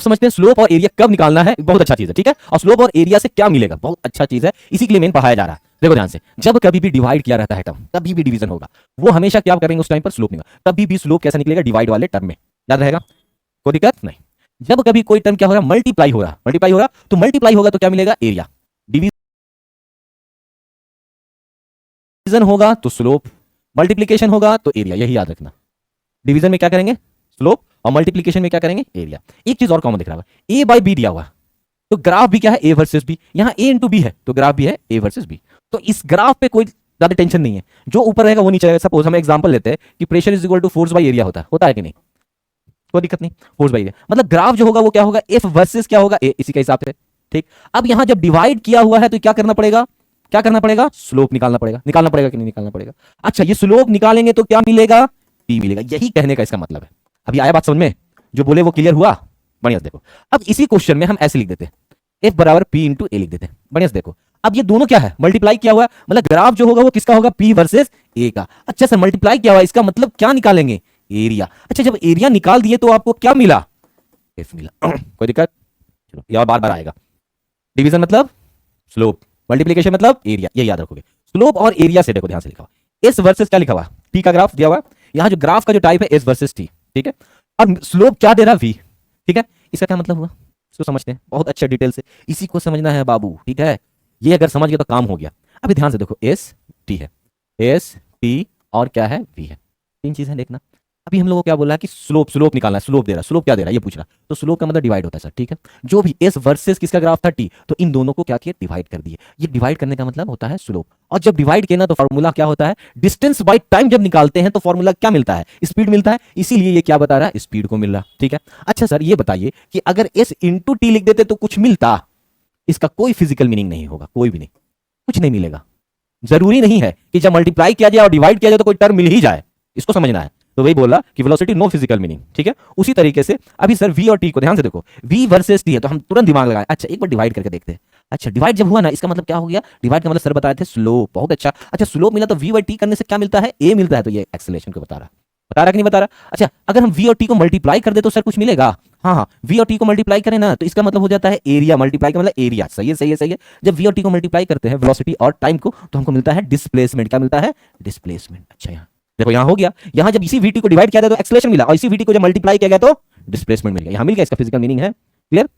समझते हैं स्लोप और एरिया कब निकालना है, बहुत अच्छा चीज है, ठीक है। और स्लोप और एरिया से क्या मिलेगा, बहुत अच्छा चीज है, इसी के लिए मेन पढ़ाया जा रहा है। देखो ध्यान से, जब कभी भी डिवाइड किया रहता है टर्म, कभी भी डिवीजन होगा, वो हमेशा क्या करेंगे उस टाइम पर, स्लोप निकाल। कभी भी स्लोप कैसा निकलेगा, डिवाइड वाले टर्म में, याद रहेगा, कोई दिक्कत नहीं। जब कभी कोई टर्म क्या हो रहा है, मल्टीप्लाई हो रहा, तो मल्टीप्लाई होगा तो क्या मिलेगा, एरिया। डिवीजन होगा तो स्लोप, मल्टीप्लीकेशन होगा तो एरिया, यही याद रखना। डिवीजन में क्या करेंगे, स्लोप, और मल्टीप्लीकेशन में क्या करेंगे, एरिया। एक चीज और कॉमन दिख रहा है, ए बाई बी दिया हुआ, तो ग्राफ भी क्या है, ए वर्सेस बी। यहां ए इंटू बी है तो ग्राफ भी है ए वर्सेस बी। तो इस ग्राफ पे कोई ज्यादा टेंशन नहीं है, जो ऊपर रहेगा वो नीचे रहेगा। सपोज हम एग्जांपल लेते हैं कि pressure is equal to force by area होता है कि नहीं, कोई दिक्कत नहीं, फोर्स बाई एरिया। मतलब ग्राफ जो होगा वो क्या होगा, एफ वर्सेस क्या होगा, ए, इसी के हिसाब से, ठीक। अब यहां जब डिवाइड किया हुआ है तो क्या करना पड़ेगा, स्लोप निकालना पड़ेगा कि नहीं निकालना पड़ेगा। अच्छा, ये स्लोप निकालेंगे तो क्या मिलेगा, पी मिलेगा। यही कहने का इसका मतलब है। अभी आया बात समझ में, जो बोले वो क्लियर हुआ, बढ़िया से देखो। अब इसी क्वेश्चन में हम ऐसे लिख देते हैं, एफ बराबर पी इंटू ए लिख देते हैं, बढ़िया से देखो। अब ये दोनों क्या है, मल्टीप्लाई किया हुआ है, मतलब ग्राफ जो होगा वो किसका होगा, पी वर्सेस ए का। अच्छा सर, मल्टीप्लाई किया हुआ है, इसका मतलब क्या निकालेंगे, एरिया। अच्छा, जब एरिया निकाल दिए तो आपको क्या मिला, एफ मिला। कोई दिक्कत, चलो ये बार बार आएगा। डिवीजन मतलब स्लोप, मल्टीप्लिकेशन मतलब एरिया, ये याद रखोगे। स्लोप और एरिया से देखो ध्यान से लिखा हुआ, एस वर्सेस क्या लिखा हुआ, टी का ग्राफ दिया हुआ। यहाँ जो ग्राफ का जो टाइप है एस वर्सेस टी, ठीक है। और स्लोप क्या दे रहा, वी, ठीक है। इसका क्या मतलब हुआ, इसको समझते हैं बहुत अच्छे डिटेल से, इसी को समझना है बाबू, ठीक है। ये अगर समझ गए तो काम हो गया। अभी ध्यान से देखो, एस टी है, एस टी और क्या है, वी है, तीन चीजें देखना। अभी हम लोगों को क्या बोला है कि स्लोप निकालना है, स्लोप दे रहा है, स्लोप क्या दे रहा है ये पूछ रहा। तो स्लोप का मतलब डिवाइड होता है सर, ठीक है। जो भी एस वर्सेस किसका ग्राफ था, टी, तो इन दोनों को क्या किया, डिवाइड कर दिए। ये डिवाइड करने का मतलब होता है स्लोप। और जब डिवाइड किया ना तो फॉर्मूला क्या होता है, डिस्टेंस बाय टाइम जब निकालते हैं तो फॉर्मूला क्या मिलता है, स्पीड मिलता है। इसीलिए ये क्या बता रहा है, स्पीड को मिल रहा, ठीक है। अच्छा सर ये बताइए कि अगर एस इंटू टी लिख देते तो कुछ मिलता, इसका कोई फिजिकल मीनिंग नहीं होगा, कोई भी नहीं, कुछ नहीं मिलेगा। जरूरी नहीं है कि जब मल्टीप्लाई किया जाए और डिवाइड किया जाए तो कोई टर्म मिल ही जाए, इसको समझना है। तो वही बोला कि वेलोसिटी नो फिजिकल मीनिंग, ठीक है। उसी तरीके से अभी सर वी और टी को ध्यान से देखो, वी वर्सेस टी है तो हम तुरंत दिमाग लगाए, अच्छा एक बार डिवाइड करके देखते हैं। अच्छा डिवाइड जब हुआ ना, इसका मतलब क्या हो गया, डिवाइड का मतलब सर बताए थे स्लोप, बहुत अच्छा। अच्छा स्लोप मिला तो वी बाई टी करने से क्या मिलता है, ए मिलता है, तो ये एक्सेलरेशन को बता रहा कि नहीं बता रहा। अच्छा अगर हम वी और टी को मल्टीप्लाई कर दे तो सर कुछ मिलेगा, हाँ, वी और टी को मल्टीप्लाई करें ना तो इसका मतलब हो जाता है एरिया, मल्टीप्लाई का मतलब एरिया, सही है। जब वी और टी को मल्टीप्लाई करते हैं वेलोसिटी और टाइम को तो हमको मिलता है डिस्प्लेसमेंट, क्या मिलता है, डिस्प्लेसमेंट। अच्छा यहाँ देखो, यहाँ हो गया, यहाँ जब इसी वीटी को डिवाइड किया जाए तो एक्सेलरेशन मिला, और इसी वीटी को जब मल्टीप्लाई किया गया तो डिस्प्लेसमेंट मिल गया, यहाँ मिल गया, इसका फिजिकल मीनिंग है, क्लियर।